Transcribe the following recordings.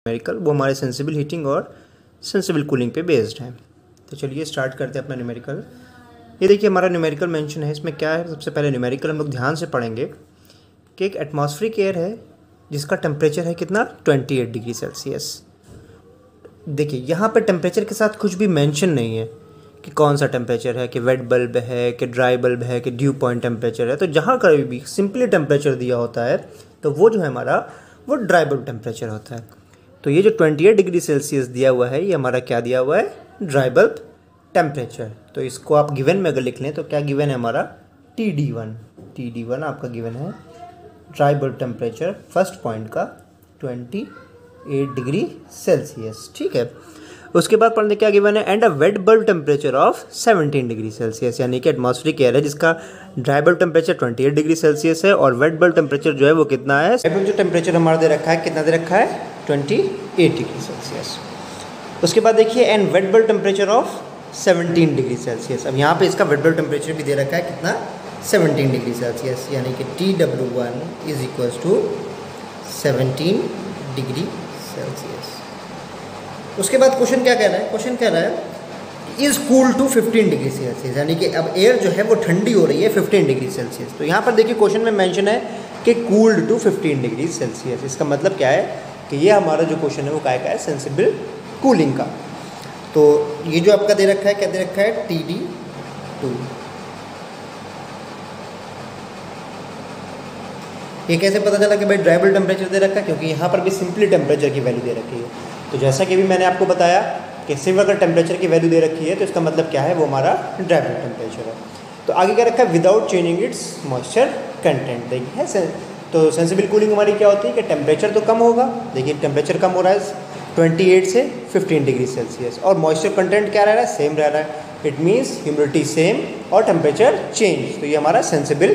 Numerical, वो हमारे sensible heating और सेंसिबल कूलिंग पे बेस्ड है। तो चलिए स्टार्ट करते हैं अपना न्यूमेरिकल। ये देखिए हमारा न्यूमेरिकल मेंशन है, इसमें क्या है, सबसे पहले न्यूमेरिकल हम लोग ध्यान से पढ़ेंगे कि एक एटमॉस्फेरिक एयर है जिसका टेम्परेचर है कितना 28 डिग्री सेल्सियस। देखिए यहाँ पर टेम्परेचर के साथ कुछ भी मेंशन नहीं है कि कौन सा टेम्परेचर है, कि वेट बल्ब है, कि ड्राई बल्ब है, कि ड्यू पॉइंट टेम्परेचर है। तो जहाँ कभी भी सिंपली टेम्परेचर दिया होता है तो वो जो है हमारा वो ड्राई बल्ब टेम्परेचर होता है। तो ये जो 28 डिग्री सेल्सियस दिया हुआ है ये हमारा क्या दिया हुआ है, ड्राई बल्ब टेम्परेचर। तो इसको आप गिवन में अगर लिख लें तो क्या गिवन है हमारा TD1 आपका गिवन है, dry bulb temperature first point का 28 डिग्री सेल्सियस। ठीक है, उसके बाद पढ़ने क्या गिवन है, and a wet bulb temperature of 17 degree Celsius, यानी कि एटमॉस्फेरिक एयर है जिसका dry bulb temperature 28 degree Celsius है और वेट बल्ब टेम्परेचर जो है वो कितना है, ड्राई बल्ब जो टेम्परेचर हमारा दे रखा है कितना दे रखा है 28 डिग्री सेल्सियस। उसके बाद देखिए and wet bulb temperature of 17 degree Celsius. अब यहाँ पे इसका वेट बल्ब टेम्परेचर भी दे रखा है कितना 17 डिग्री सेल्सियस, यानी कि TW1 is equal to 17 degree Celsius. उसके बाद क्वेश्चन क्या कह रहा है, क्वेश्चन कह रहा है is cool to 15 degree Celsius, यानी कि अब एयर जो है वो ठंडी हो रही है 15 डिग्री सेल्सियस। तो यहाँ पर देखिए क्वेश्चन में मेंशन है कि कूल्ड टू 15 डिग्री सेल्सियस। इसका मतलब क्या है कि ये हमारा जो क्वेश्चन है वो क्या है, सेंसिबल कूलिंग का। तो ये जो आपका दे रखा है क्या दे रखा है TD2। ये कैसे पता चला कि भाई ड्राई बल्ब टेम्परेचर दे रखा है, क्योंकि यहाँ पर भी सिंपली टेम्परेचर की वैल्यू दे रखी है। तो जैसा कि भी मैंने आपको बताया कि सिर्फ अगर टेम्परेचर की वैल्यू दे रखी है तो इसका मतलब क्या है, वो हमारा ड्राई बल्ब टेम्परेचर है। तो आगे क्या रखा है, without changing it's moisture content. देखिए तो सेंसिबल कूलिंग हमारी क्या होती है कि टेम्परेचर तो कम होगा, देखिए टेम्परेचर कम हो रहा है 28 से 15 डिग्री सेल्सियस और मॉइस्चर कंटेंट क्या रह रहा है, सेम रह रहा है। इट मीन्स ह्यूमिडिटी सेम और टेम्परेचर चेंज। तो ये हमारा सेंसिबल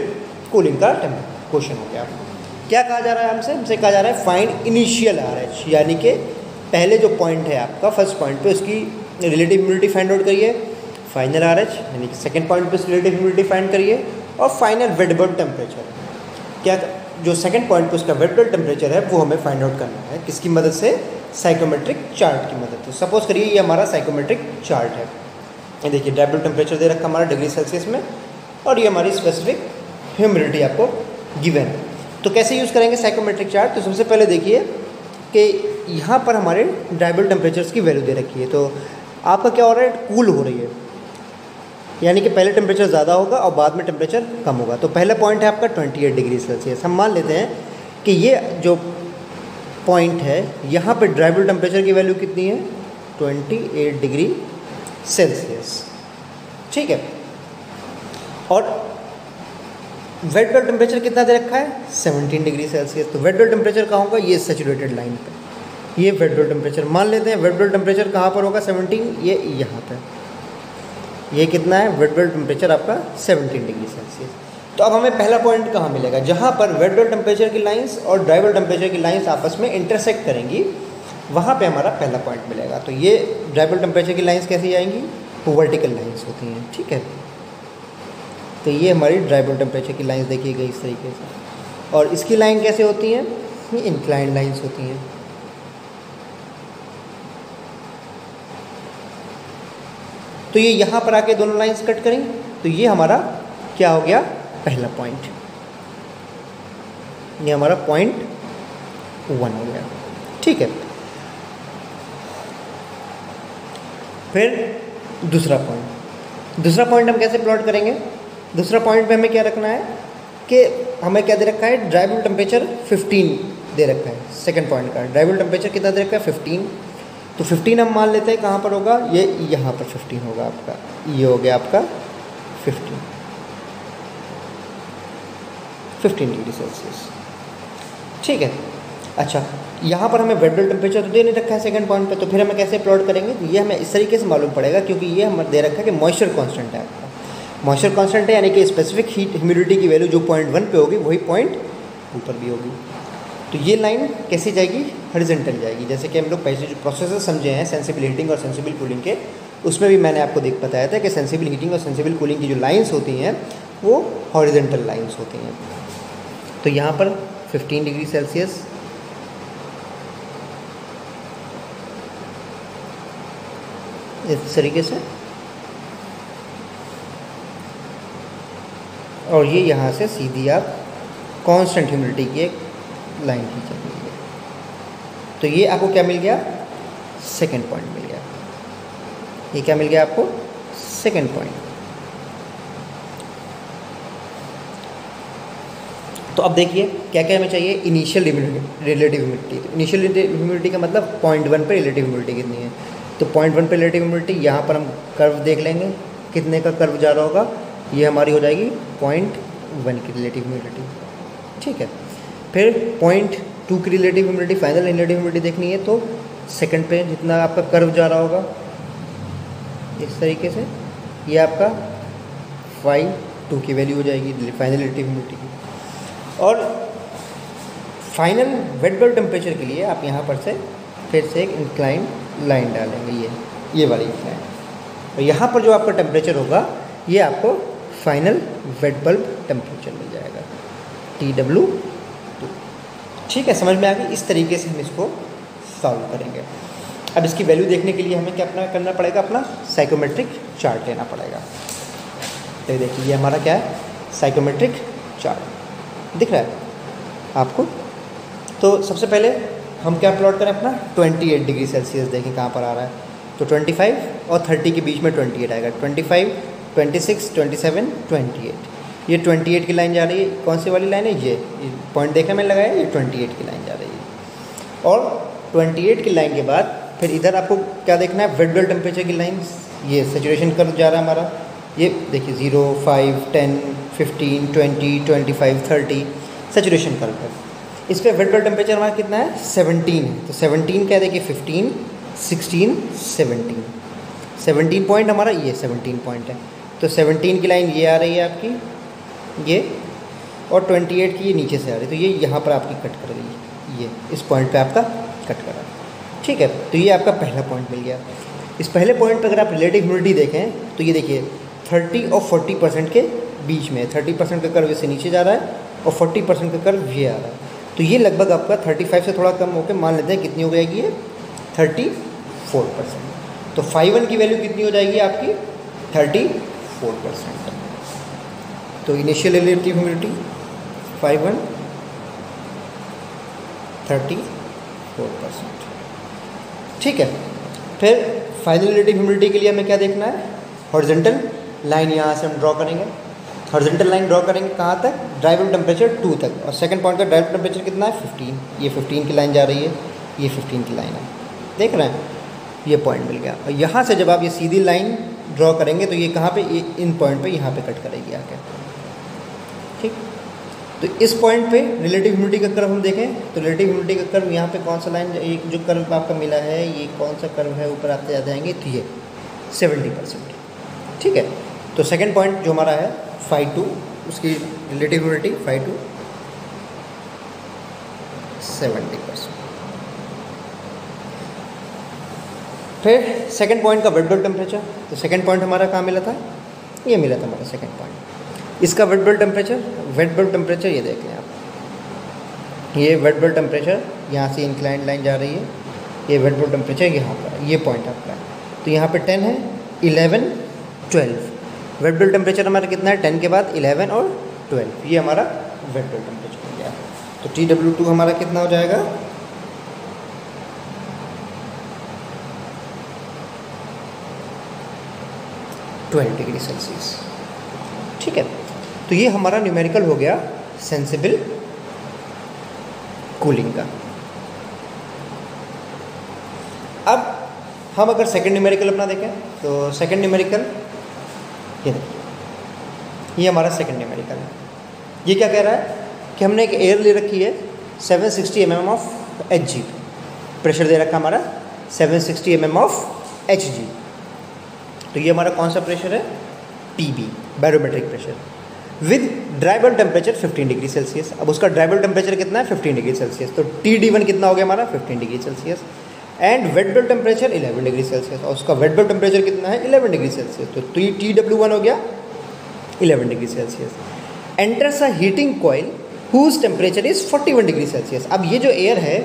कूलिंग का क्वेश्चन हो गया। क्या कहा जा रहा है हमसे कहा जा रहा है फाइंड इनिशियल RH, यानी कि पहले जो पॉइंट है आपका फर्स्ट पॉइंट पे उसकी रिलेटिव ह्यूमिडिटी फाइंड आउट करिए, फाइनल RH यानी कि सेकंड पॉइंट पे उसकी रिलेटिव ह्यूमिडिटी फाइंड करिए और फाइनल वेट बल्ब टेम्परेचर, क्या जो सेकंड पॉइंट पे उसका वेट बल्ब टेम्परेचर है वो हमें फाइंड आउट करना है। किसकी मदद से, साइकोमेट्रिक चार्ट की मदद से। सपोज करिए ये हमारा साइकोमेट्रिक चार्ट है, ये देखिए ड्राई बल्ब टेम्परेचर दे रखा हमारा डिग्री सेल्सियस में और ये हमारी स्पेसिफिक ह्यूमिडिटी आपको गिवन है। तो कैसे यूज़ करेंगे साइकोमेट्रिक चार्ट, तो सबसे पहले देखिए कि यहाँ पर हमारे ड्राई बल्ब टेम्परेचर्स की वैल्यू दे रखी है। तो आपका क्या हो रहा है, कूल हो रही है, यानी कि पहले टेम्परेचर ज़्यादा होगा और बाद में टेम्परेचर कम होगा। तो पहला पॉइंट है आपका 28 डिग्री सेल्सियस। हम मान लेते हैं कि ये जो पॉइंट है यहाँ पर ड्राई बल्ब टेम्परेचर की वैल्यू कितनी है 28 डिग्री सेल्सियस। ठीक है, और वेट बल्ब टेम्परेचर कितना दे रखा है 17 डिग्री सेल्सियस। तो वेट बल्ब टेम्परेचर कहाँ होगा, ये सैचुरेटेड लाइन पे, ये वेट बल्ब टेम्परेचर मान लेते हैं। वेट बल्ब टेम्परेचर कहाँ पर होगा 17, ये यहाँ पे, ये कितना है वेट बल्ब टेम्परेचर आपका 17 डिग्री सेल्सियस। तो अब हमें पहला पॉइंट कहाँ मिलेगा, जहाँ पर वेट बल्ब टेम्परेचर की लाइंस और ड्राई बल्ब टेम्परेचर की लाइंस आपस में इंटरसेक्ट करेंगी, वहाँ पे हमारा पहला पॉइंट मिलेगा। तो ये ड्राई बल्ब टेम्परेचर की लाइंस कैसी आएंगी, वर्टिकल लाइंस होती हैं। ठीक है, तो ये हमारी ड्राई बल्ब टेम्परेचर की लाइंस देखी गई इस तरीके से, और इसकी लाइन कैसे होती हैं, ये इंक्लाइंड लाइंस होती हैं। तो ये यहाँ पर आके दोनों लाइंस कट करेंगे, तो ये हमारा क्या हो गया, पहला पॉइंट, ये हमारा पॉइंट 1 हो गया। ठीक है, फिर दूसरा पॉइंट हम कैसे प्लॉट करेंगे। दूसरा पॉइंट पे हमें क्या रखना है कि हमें क्या दे रखा है, ड्राई बल्ब टेम्परेचर 15 दे रखा है। सेकंड पॉइंट का ड्राई बल्ब टेम्परेचर कितना दे रखा है 15। तो 15 हम मान लेते हैं कहाँ पर होगा, ये यहाँ पर 15 होगा आपका, ये हो गया आपका 15 डिग्री सेल्सियस। ठीक है, अच्छा यहाँ पर हमें वेट बल्ब टेम्परेचर तो दे नहीं रखा है सेकंड पॉइंट पे, तो फिर हमें कैसे प्लॉट करेंगे, तो ये हमें इस तरीके से मालूम पड़ेगा, क्योंकि ये हमें दे रखा है कि मॉइस्चर कांस्टेंट है आपका, मॉइस्चर कांस्टेंट है, यानी कि स्पेसिफिक ह्यूमिडिटी की वैल्यू जो पॉइंट 1 पे होगी वही पॉइंट ऊपर भी होगी। तो ये लाइन कैसी जाएगी, हॉरिजॉन्टल जाएगी। जैसे कि हम लोग पहले जो प्रोसेसेस समझे हैं सेंसिबल हीटिंग और सेंसिबल कूलिंग के, उसमें भी मैंने आपको बताया था कि सेंसिबल हीटिंग और सेंसिबल कूलिंग की जो लाइंस होती हैं वो हॉरिजॉन्टल लाइंस होती हैं। तो यहाँ पर 15 डिग्री सेल्सियस इस तरीके से, और ये यहाँ से सीधी आप कांस्टेंट ह्यूमिडिटी की एक लाइन खींच लीजिए। तो ये आपको क्या मिल गया, सेकंड पॉइंट मिल गया। ये क्या मिल गया आपको, सेकंड पॉइंट। तो अब देखिए क्या क्या हमें चाहिए, इनिशियल रिलेटिव ह्यूमिडिटी। तो इनिशियल ह्यूमिडिटी का मतलब 0.1 पे रिलेटिव ह्यूमिडिटी कितनी है। तो 0.1 पे रिलेटिव ह्यूमिडिटी, यहाँ पर हम कर्व देख लेंगे कितने का कर्व जा रहा होगा, ये हमारी हो जाएगी 0.1 की रिलेटिव ह्यूमिडिटी, ठीक है। फिर 0.2 की relative humidity, final relative humidity देखनी है, तो सेकंड पे जितना आपका कर्व जा रहा होगा इस तरीके से, ये आपका 5.2 की वैल्यू हो जाएगी फाइनल रिलेटिव ह्यूमिडिटी की। और फाइनल वेट बल्ब टेम्परेचर के लिए आप यहाँ पर से फिर से एक इंक्लाइन लाइन डालेंगे, ये वाली इंक्लाइन, और यहाँ पर जो आपका टेम्परेचर होगा ये आपको फाइनल वेट बल्ब टेम्परेचर मिल जाएगा, TW2, ठीक है। समझ में आ गई। इस तरीके से हम इसको सॉल्व करेंगे। अब इसकी वैल्यू देखने के लिए हमें क्या करना पड़ेगा, अपना साइकोमेट्रिक चार्ट लेना पड़ेगा। तो देखिए ये हमारा क्या है, साइकोमेट्रिक चार्ट दिख रहा है आपको। तो सबसे पहले हम क्या प्लॉट करें, अपना 28 डिग्री सेल्सियस देखें कहाँ पर आ रहा है। तो 25 और 30 के बीच में 28 आएगा, 25, 26, 27, 28। ये 28 की लाइन जा रही है। कौन सी वाली लाइन है, ये पॉइंट देखने में लगाया, ये 28 की लाइन जा रही है। और 28 की लाइन के बाद फिर इधर आपको क्या देखना है, वेट बल्ब टेम्परेचर की लाइन, ये सैचुरेशन कर्व जा रहा है हमारा। ये देखिए 0, 5, 10, 15, 20, 25, 30 सैचुरेशन कर्व है। इस पर वेट बल्ब टेम्परेचर हमारा कितना है, 17 है। तो 17 क्या देखिए, 15, 16, 17 पॉइंट हमारा, ये 17 पॉइंट है। तो 17 की लाइन ये आ रही है आपकी, ये, और 28 की ये नीचे से आ रही है। तो ये यहाँ पर आपकी कट कर गई, ये इस पॉइंट पे आपका कट करा, ठीक है। तो ये आपका पहला पॉइंट मिल गया। इस पहले पॉइंट पर अगर आप रिलेटिव ह्यूमिडिटी देखें तो ये देखिए 30 और 40% के बीच में, 30% का कर्व इससे नीचे जा रहा है और 40% का कर्व ये आ रहा है। तो ये लगभग आपका 35 से थोड़ा कम होकर मान लेते हैं कितनी हो जाएगी, ये 34%। तो φ1 की वैल्यू कितनी हो जाएगी आपकी, 34%। तो इनिशियल रिलेटिव ह्यूमिडिटी φ1 34%, ठीक है। फिर फाइनल रिलेटिव ह्यूमिडिटी के लिए हमें क्या देखना है, हॉरिजॉन्टल लाइन यहाँ से हम ड्रॉ करेंगे। हॉरिजॉन्टल लाइन ड्रॉ करेंगे कहाँ तक, ड्राई बल्ब टेम्परेचर 2 तक, और सेकंड पॉइंट का ड्राई बल्ब टेम्परेचर कितना है, 15। ये 15 की लाइन जा रही है, ये 15 की लाइन है, देख रहे हैं, ये पॉइंट मिल गया। और यहाँ से जब आप ये सीधी लाइन ड्रॉ करेंगे तो ये कहाँ पे, इन पॉइंट पे यहाँ पे कट करेगी आके, ठीक। तो इस पॉइंट पे रिलेटिव ह्यूमिडिटी का कर्व हम देखें तो रिलेटिव ह्यूमिडिटी का कर्व यहाँ पे कौन सा लाइन, एक जो कर्व आपका मिला है ये कौन सा कर्व है, ऊपर आते जाते जाएंगे, तो ये 70%, ठीक है। तो सेकंड पॉइंट जो हमारा है φ2, उसकी रिलेटिव ह्यूमिडिटी φ2 70%। फिर सेकंड पॉइंट का वेट बल्ब टेम्परेचर, तो सेकंड पॉइंट हमारा कहाँ मिला था, ये मिला था हमारा सेकंड पॉइंट। इसका वेट बल्ब टेम्परेचर ये देख लें आप, ये वेट बल्ब टेम्परेचर यहाँ से इंक्लाइंड लाइन जा रही है, ये वेट बल्ब टेम्परेचर यहाँ पर, ये पॉइंट आपका है। तो यहाँ पे 10 है, 11, 12। वेट बल्ब टेम्परेचर हमारा कितना है, 10 के बाद 11 और 12, ये हमारा वेट बल्ब टेम्परेचर हो गया। तो TW2 हमारा कितना हो जाएगा, 12 डिग्री सेल्सियस, ठीक है। तो ये हमारा न्यूमेरिकल हो गया सेंसिबल कूलिंग का। अब हम अगर सेकंड न्यूमेरिकल अपना देखें तो सेकंड न्यूमेरिकल ये हमारा सेकंड न्यूमेरिकल है। ये क्या कह रहा है कि हमने एक एयर ले रखी है 760 mm ऑफ Hg, प्रेशर दे रखा हमारा 760 mm ऑफ Hg। तो ये हमारा कौन सा प्रेशर है, PB, barometric pressure, with dry bulb temperature 15 degree Celsius. अब उसका ड्राई बल्ब टेम्परेचर कितना है, 15 डिग्री सेल्सियस। तो TD1 कितना हो गया हमारा, 15 degree Celsius, and wet bulb temperature 11 degree Celsius, और उसका वेट बल्ब टेम्परेचर कितना है, 11 डिग्री सेल्सियस। तो TW1 हो गया 11 degree Celsius. Enters a heating coil whose temperature is 41 degree Celsius. अब ये जो एयर है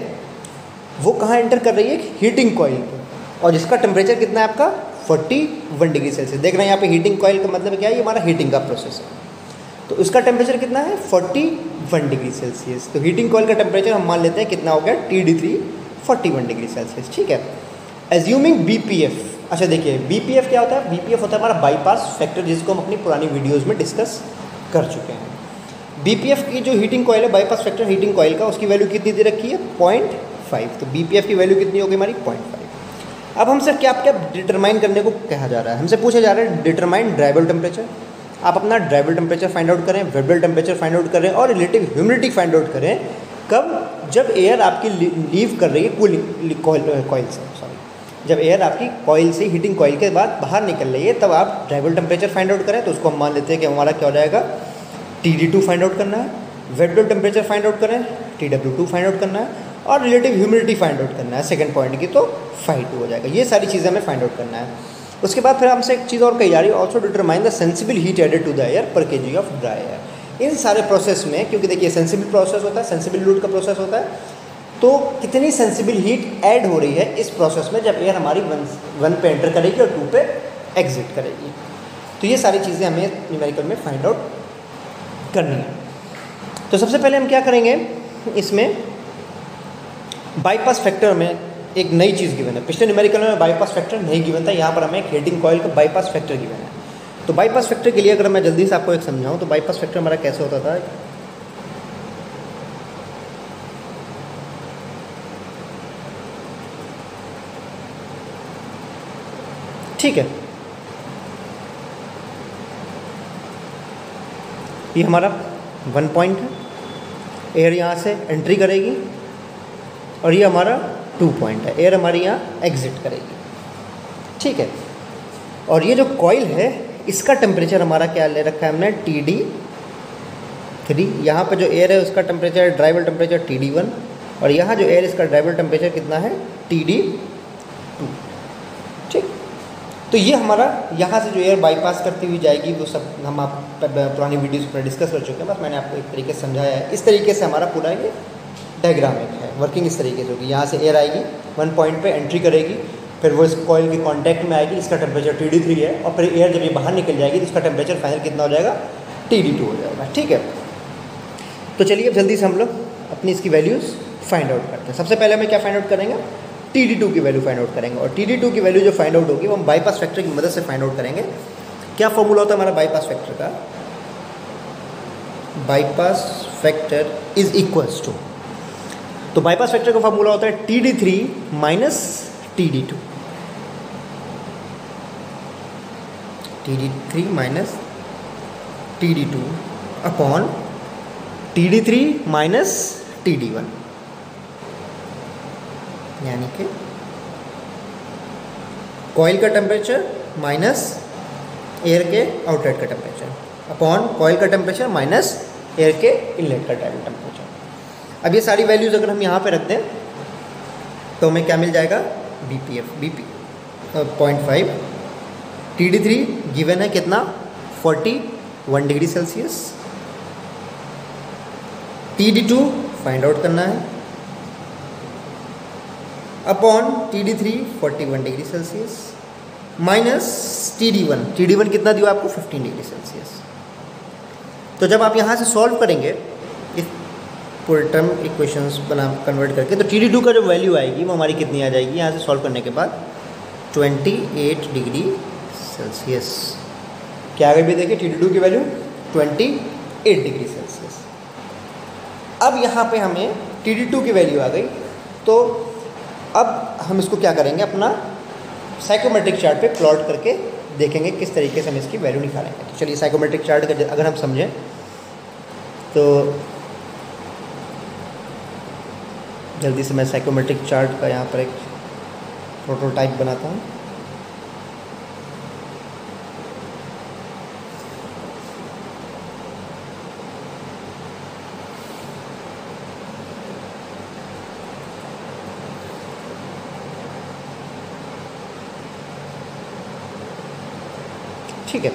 वो कहाँ एंटर कर रही है, हीटिंग कॉइल पर, और जिसका टेम्परेचर कितना है आपका 41 डिग्री सेल्सियस। देख रहे हैं यहाँ पे हीटिंग कॉइल का मतलब क्या है, ये हमारा हीटिंग का प्रोसेस है। तो इसका टेम्परेचर कितना है 41 डिग्री सेल्सियस। तो हीटिंग कॉइल का टेम्परेचर हम मान लेते हैं कितना हो गया TD3 41 डिग्री सेल्सियस, ठीक है। एज्यूमिंग BPF, अच्छा देखिए BPF क्या होता है, BPF होता है हमारा बाईपास फैक्टर, जिसको हम अपनी पुरानी वीडियोज़ में डिस्कस कर चुके हैं। BPF की जो हीटिंग कॉइल है, बाईपास फैक्टर हीटिंग कॉइल का, उसकी वैल्यू कितनी दे रखी है 0.5। तो BPF की वैल्यू कितनी होगी हमारी 0.5। अब हमसे क्या डिटरमाइन करने को कहा जा रहा है, हमसे पूछा जा रहा है डिटरमाइन ड्राइबल टेम्परेचर। आप अपना ड्राइबल टेम्परेचर फाइंड आउट करें, वेबल टेम्परेचर फाइंड आउट करें और रिलेटिव ह्यूमिडिटी फाइंड आउट करें। कब, जब एयर आपकी लीव कर रही है कूलिंग कॉइल से, सॉरी, जब एयर आपकी कॉइल से हीटिंग कॉइल के बाद बाहर निकल रही है, तब आप ड्राइबल टेम्परेचर फाइंड आउट करें। तो उसको हम मान लेते हैं कि हमारा क्या हो जाएगा TD2 फाइंड आउट करना है, वेबल टेम्परेचर फाइंड आउट करें TW2 फाइंड आउट करना है और रिलेटिव ह्यूमिडिटी फाइंड आउट करना है सेकंड पॉइंट की, तो phi2 हो जाएगा। ये सारी चीज़ें हमें फाइंड आउट करना है। उसके बाद फिर हमसे एक चीज़ और कही जा रही है, also determine the sensible heat added to the air per kg of dry air. इन सारे प्रोसेस में, क्योंकि देखिए सेंसिबल प्रोसेस होता है, सेंसिबल लूट का प्रोसेस होता है, तो कितनी सेंसिबल हीट ऐड हो रही है इस प्रोसेस में जब एयर हमारी 1 पे एंटर करेगी और 2 पे एग्जिट करेगी। तो ये सारी चीज़ें हमें न्यूमेरिकल में फाइंड आउट करनी है। तो सबसे पहले हम क्या करेंगे, इसमें बाईपास फैक्टर में एक नई चीज़ गिवन है। पिछले न्यूमेरिकल में बाईपास फैक्टर नहीं गिवन था, यहाँ पर हमें एक हीटिंग कॉइल का बाईपास फैक्टर गिवन है। तो बाईपास फैक्टर के लिए अगर मैं जल्दी से आपको एक समझाऊँ तो बाईपास फैक्टर हमारा कैसे होता था, ठीक है, ये हमारा 1 पॉइंट है, एयर यहाँ से एंट्री करेगी और ये हमारा 2 पॉइंट है, एयर हमारी यहाँ एग्जिट करेगी, ठीक है। और ये जो कॉइल है इसका टेम्परेचर हमारा क्या ले रखा है हमने TD3। यहाँ पे जो एयर है उसका टेम्परेचर है ड्राइबल टेम्परेचर TD1 और यहाँ जो एयर इसका ड्राइबल टेम्परेचर कितना है TD2, ठीक। तो ये हमारा यहाँ से जो एयर बाईपास करती हुई जाएगी वो सब हम आप पुरानी वीडियोस पर डिस्कस कर चुके हैं, बस मैंने आपको एक तरीके से समझाया है। इस तरीके से हमारा पूरा ये डायग्राम है, वर्किंग इस तरीके से होगी। यहाँ से एयर आएगी 1 पॉइंट पे एंट्री करेगी, फिर वो इस कॉइल के कांटेक्ट में आएगी, इसका टेम्परेचर TD3 है और फिर एयर जब ये बाहर निकल जाएगी तो इसका टेम्परेचर फाइनल कितना हो जाएगा TD2 हो जाएगा, ठीक है। तो चलिए अब जल्दी से हम लोग अपनी इसकी वैल्यूज़ फाइंड आउट करते हैं। सबसे पहले हमें क्या फाइंड आउट करेंगे, TD2 की वैल्यू फाइंड आउट करेंगे और TD2 की वैल्यू जो फाइंड आउट होगी वो हम बाईपास फैक्टर की मदद से फाइंड आउट करेंगे। क्या फॉर्मूला होता है हमारा बाईपास फैक्टर का, bypass factor is equals to, तो बाईपास फैक्टर का फॉर्मूला होता है TD3 minus TD2, TD3 minus TD2 upon TD3 minus TD1, यानी कि कॉइल का टेम्परेचर माइनस एयर के आउटलेट का टेम्परेचर अपॉन कॉइल का टेम्परेचर माइनस एयर के इनलेट का टेम्परेचर। अब ये सारी वैल्यूज़ अगर हम यहाँ पे रख दें तो हमें क्या मिल जाएगा, BP 0.5, TD3 गिवन है कितना 41 degree Celsius, TD2 find out करना है upon TD3 41 degree Celsius minus TD1 कितना दिया आपको 15 डिग्री सेल्सियस। तो जब आप यहाँ से सॉल्व करेंगे इस पूरे टर्म इक्वेशंस बना कन्वर्ट करके, तो TD2 का जो वैल्यू आएगी वो हमारी कितनी आ जाएगी, यहाँ से सॉल्व करने के बाद 28 डिग्री सेल्सियस। क्या आ गई भी देखिए TD2 की वैल्यू 28 डिग्री सेल्सियस। अब यहाँ पे हमें TD2 की वैल्यू आ गई, तो अब हम इसको क्या करेंगे, अपना साइकोमेट्रिक चार्ट पे प्लॉट करके देखेंगे किस तरीके से हम इसकी वैल्यू निकालेंगे। तो चलिए साइकोमेट्रिक चार्ट का अगर हम समझें तो जल्दी से मैं साइकोमेट्रिक चार्ट का यहाँ पर एक प्रोटोटाइप बनाता हूँ। ठीक है,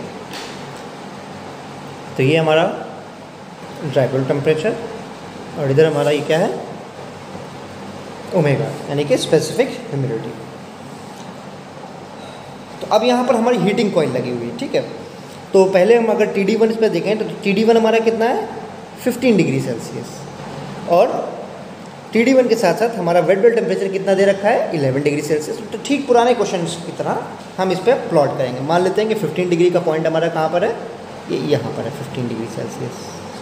तो ये हमारा ड्राइबल टेम्परेचर और इधर हमारा ये क्या है ओमेगा, यानी कि स्पेसिफिक ह्यूमिडिटी। तो अब यहाँ पर हमारी हीटिंग कॉइल लगी हुई है, ठीक है। तो पहले हम अगर TD1 इस पर देखें तो TD1 हमारा कितना है 15 डिग्री सेल्सियस, और TD1 के साथ साथ हमारा वेट बल्ब टेम्परेचर कितना दे रखा है 11 डिग्री सेल्सियस। तो ठीक पुराने क्वेश्चन की तरह हम इस पर प्लॉट करेंगे। मान लेते हैं कि 15 डिग्री का पॉइंट हमारा कहाँ पर है, ये यहाँ पर है 15 डिग्री सेल्सियस,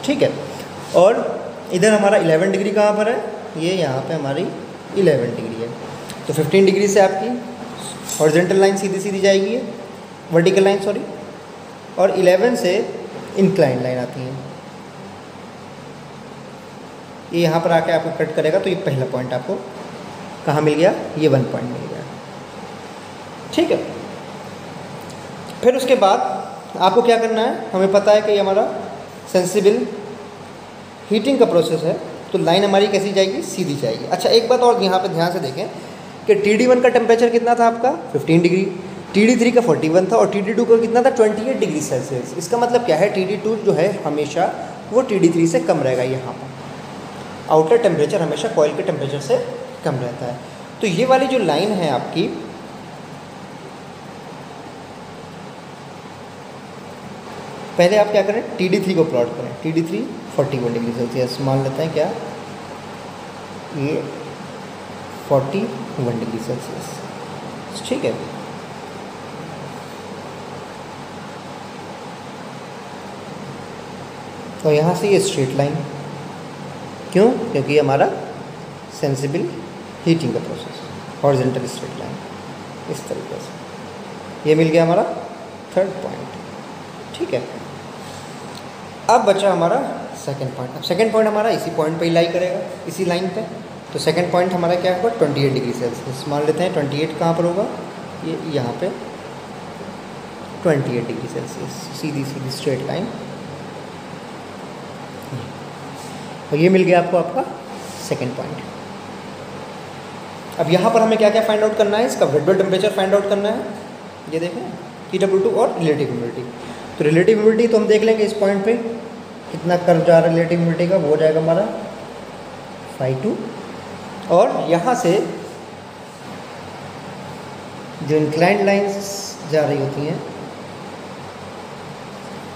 ठीक है। और इधर हमारा 11 डिग्री कहाँ पर है, ये यहाँ पे हमारी 11 डिग्री है। तो 15 डिग्री से आपकी हॉरिजॉन्टल लाइन सीधी सीधी जाएगी, वर्टिकल लाइन सॉरी, और 11 से इंक्लाइन लाइन आती है, ये यहाँ पर आके आपको कट करेगा। तो ये पहला पॉइंट आपको कहाँ मिल गया, ये 1 पॉइंट मिल गया, ठीक है। फिर उसके बाद आपको क्या करना है, हमें पता है कि ये हमारा सेंसिबल हीटिंग का प्रोसेस है, तो लाइन हमारी कैसी जाएगी, सीधी जाएगी। अच्छा एक बात और यहाँ पे ध्यान से देखें कि TD1 का टेम्परेचर कितना था आपका 15 डिग्री, TD3 का 41 था, और TD2 का कितना था 28 डिग्री सेल्सियस। इसका मतलब क्या है, TD2 जो है हमेशा वो TD3 से कम रहेगा। यहाँ पर आउटर टेम्परेचर हमेशा कॉइल के टेम्परेचर से कम रहता है। तो ये वाली जो लाइन है आपकी, पहले आप क्या करें, TD3 को प्लॉट करें। TD3 41 डिग्री सेल्सियस मान लेते हैं, क्या ये 41 डिग्री सेल्सियस, ठीक है। तो यहाँ से ये स्ट्रेट लाइन, क्यों, क्योंकि हमारा सेंसिबल हीटिंग का प्रोसेस, हॉरिजॉन्टल स्ट्रेट लाइन इस तरीके से, ये मिल गया हमारा थर्ड पॉइंट, ठीक है। अब बचा हमारा सेकंड पॉइंट। अब सेकंड पॉइंट हमारा इसी पॉइंट पे ही लाई करेगा, इसी लाइन पे। तो सेकंड पॉइंट हमारा क्या होगा 28 डिग्री सेल्सियस मान लेते हैं। 28 कहाँ पर होगा, ये यहाँ पे 28 डिग्री सेल्सियस, सीधी सीधी स्ट्रेट लाइन, और ये मिल गया आपको आपका सेकंड पॉइंट। अब यहाँ पर हमें क्या क्या फाइंड आउट करना है, इसका wet bulb temperature find out करना है। ये देखें TW2 और रिलेटिव ह्यूमिडिटी। तो रिलेटिव ह्यूमिडिटी तो हम देख लेंगे इस पॉइंट पे कितना कर्व जा रहा है रिलेटिव ह्यूमिडिटी का, वो हो जाएगा हमारा φ2, और यहाँ से जो इंक्लाइंड लाइंस जा रही होती हैं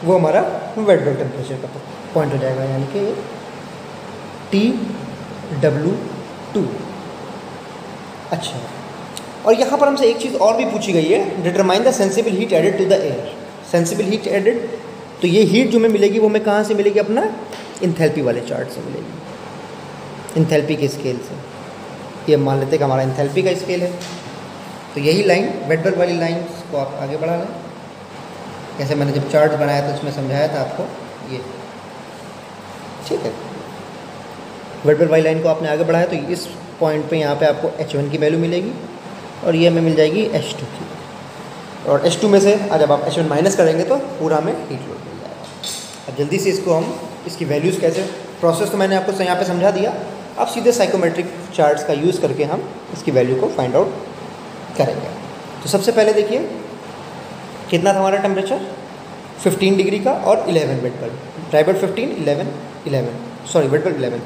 वो हमारा वेट बल्ब टेम्परेचर का पॉइंट हो जाएगा, यानी कि TW2। अच्छा, और यहाँ पर हमसे एक चीज़ और भी पूछी गई है, determine the sensible heat added to the air. Sensible heat added, तो ये हीट जो हमें मिलेगी वो हमें कहाँ से मिलेगी, अपना इंथैल्पी वाले चार्ट से मिलेगी, इंथैल्पी के स्केल से। ये मान लेते हैं कि हमारा इंथैल्पी का स्केल है। तो यही लाइन वेट बल्ब वाली लाइन को आप आगे बढ़ा लें, जैसे मैंने जब चार्ट बनाया था उसमें समझाया था आपको, ये ठीक है। वेट बल्ब वाली लाइन को आपने आगे बढ़ाया तो इस पॉइंट पे यहाँ पे आपको H1 की वैल्यू मिलेगी, और ये हमें मिल जाएगी H2 की, और H2 में से जब आप H1 माइनस करेंगे तो पूरा में हीट लोड मिल जाएगा। अब जल्दी से इसको हम इसकी वैल्यूज़ कैसे, प्रोसेस तो मैंने आपको यहाँ पे समझा दिया। अब सीधे साइकोमेट्रिक चार्ट्स का यूज़ करके हम इसकी वैल्यू को फाइंड आउट करेंगे। तो सबसे पहले देखिए कितना था हमारा टेम्परेचर 15 डिग्री का, और 11 wet bulb, dry bulb 15, 11 sorry wet bulb 11।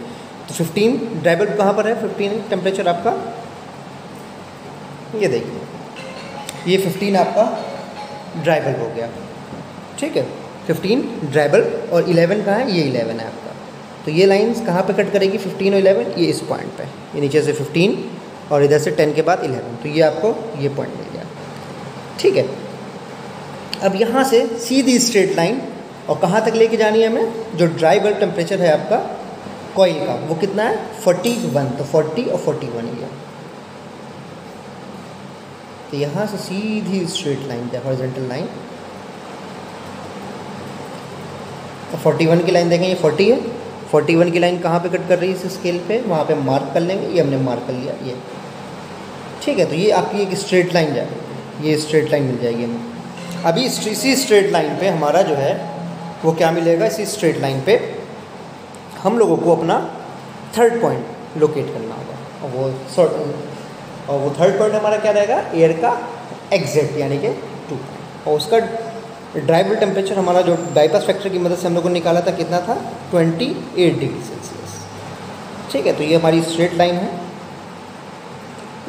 तो 15 ड्राई बल्ब कहाँ पर है, 15 टेम्परेचर आपका, ये देखिए ये 15 आपका ड्राई बल्ब हो गया, ठीक है। 15 ड्राई बल्ब, और 11 कहाँ है, ये 11 है आपका। तो ये लाइंस कहाँ पे कट करेगी 15 और 11, ये इस पॉइंट पे, ये नीचे से 15 और इधर से 10 के बाद 11, तो ये आपको ये पॉइंट मिल गया, ठीक है। अब यहाँ से सीधी स्ट्रेट लाइन, और कहाँ तक लेके जानी है हमें, जो ड्राई बल्ब टेम्परेचर है आपका कॉइल का वो कितना है 41, तो 40 और 41 ये। तो यहाँ से सीधी स्ट्रेट लाइन है, हॉरिजॉन्टल लाइन, तो 41 की लाइन देखें ये 40 है, 41 की लाइन कहाँ पे कट कर रही है इस स्केल पे, वहाँ पे मार्क कर लेंगे, ये हमने मार्क कर लिया ये, ठीक है। तो ये आपकी एक स्ट्रेट लाइन जाएगी, ये स्ट्रेट लाइन मिल जाएगी हमें। अभी इसी स्ट्रेट लाइन पे हमारा जो है वो क्या मिलेगा, इसी स्ट्रेट लाइन पे हम लोगों को अपना थर्ड पॉइंट लोकेट करना होगा, और वो थर्ड पॉइंट हमारा क्या रहेगा, एयर का एग्जैक्ट यानी कि 2, और उसका ड्राई बल्ब टेम्परेचर हमारा जो डाइपास फैक्टर की मदद से हम लोगों ने निकाला था कितना था 28 डिग्री सेल्सियस, ठीक है। तो ये हमारी स्ट्रेट लाइन है,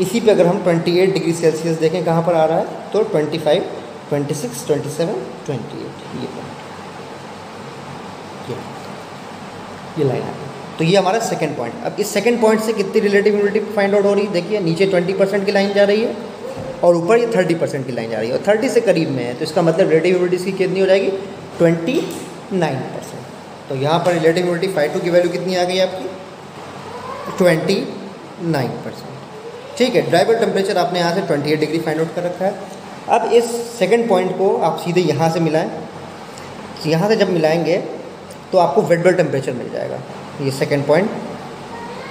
इसी पे अगर हम 28 डिग्री सेल्सियस देखें कहाँ पर आ रहा है, तो 25, 26, 27, 28 ये लाइन आ गई। तो ये हमारा सेकंड पॉइंट। अब इस सेकंड पॉइंट से कितनी रिलेटिव ह्यूमिडिटी फाइंड आउट हो रही है, देखिए नीचे 20% की लाइन जा रही है और ऊपर ये 30% की लाइन जा रही है और 30 से करीब में है, तो इसका मतलब रिलेटिव ह्यूमिडिटी की कितनी हो जाएगी, 29%। तो यहाँ पर रिलेटिव ह्यूमिडिटी ϕ2 की वैल्यू कितनी आ गई आपकी, 29%। ठीक है, ड्राइबल टेम्परेचर आपने यहाँ से 28 डिग्री फाइंड आउट कर रखा है। अब इस सेकंड पॉइंट को आप सीधे यहाँ से मिलाएं, यहाँ से जब मिलाएंगे तो आपको वेट बल्ब टेम्परेचर मिल जाएगा। ये सेकंड पॉइंट,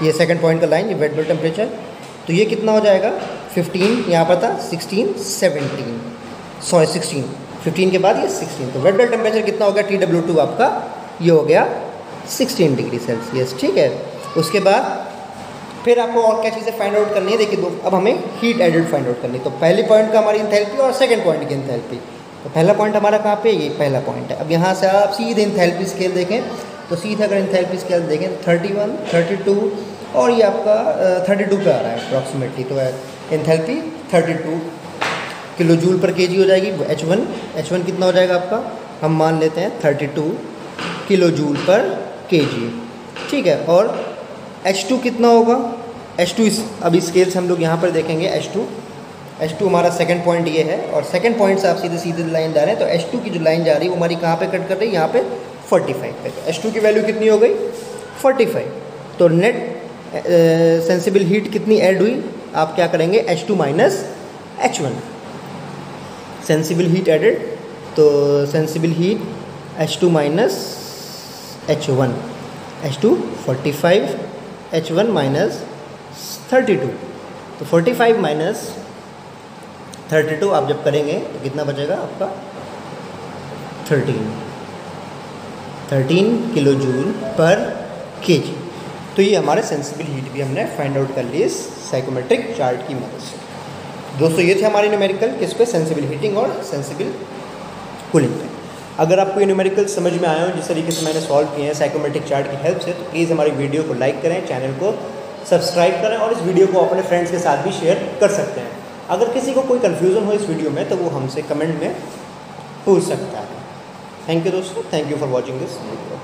ये सेकंड पॉइंट का लाइन, ये वेट बल्ब टेम्परेचर, तो ये कितना हो जाएगा 15, यहाँ पर था 16, 17, सॉरी 16, 15 के बाद ये 16, तो वेट बल्ब टेम्परेचर कितना हो गया TW2 आपका, ये हो गया 16 डिग्री सेल्सियस। ठीक है, उसके बाद फिर आपको और क्या चीज़ें फाइंड आउट करनी है, देखिए अब हमें हीट एडेड फाइंड आउट करनी है। तो पहले पॉइंट का हमारी इंथैल्पी और सेकंड पॉइंट की इंथैल्पी। तो पहला पॉइंट हमारा कहाँ पे, ये पहला पॉइंट है। अब यहाँ से आप सीधे इंथैल्पी स्केल देखें, तो सीधे अगर इंथैल्पी स्केल देखें 31, 32 और ये आपका 32 पे आ रहा है अप्रॉक्सीमेटली, तो इंथैल्पी 32 किलो जूल पर केजी हो जाएगी। H1 कितना हो जाएगा आपका, हम मान लेते हैं 32 किलो जूल पर केजी। ठीक है, और H2 कितना होगा, H2 अभी स्केल से हम लोग यहाँ पर देखेंगे। H2 हमारा सेकंड पॉइंट ये है और सेकंड पॉइंट से आप सीधे लाइन जा रहे हैं, तो H2 की जो लाइन जा रही है वो हमारी कहाँ पे कट कर रही है, यहाँ पे 45 पे। तो H2 की वैल्यू कितनी हो गई 45। तो नेट सेंसिबल हीट कितनी ऐड हुई, आप क्या करेंगे H2 minus H1, sensible heat added, तो sensible heat H2 minus H1, H2 45, H1 minus 32, तो 45 माइनस 32 आप जब करेंगे तो कितना बचेगा आपका 13 किलो जूल पर केजी। तो ये हमारे सेंसिबल हीट भी हमने फाइंड आउट कर ली इस साइकोमेट्रिक चार्ट की मदद से। दोस्तों ये थे हमारे न्यूमेरिकल किस पे, सेंसिबल हीटिंग और सेंसिबल कूलिंग पे। अगर आपको ये न्यूमेरिकल समझ में आया हो जिस तरीके से मैंने सॉल्व किए हैं साइकोमेट्रिक चार्ट की हेल्प से, तो प्लीज़ हमारी वीडियो को लाइक करें, चैनल को सब्सक्राइब करें और इस वीडियो को अपने फ्रेंड्स के साथ भी शेयर कर सकते हैं। अगर किसी को कोई कन्फ्यूज़न हो इस वीडियो में तो वो हमसे कमेंट में पूछ सकता है। थैंक यू दोस्तों, thank you for watching this video.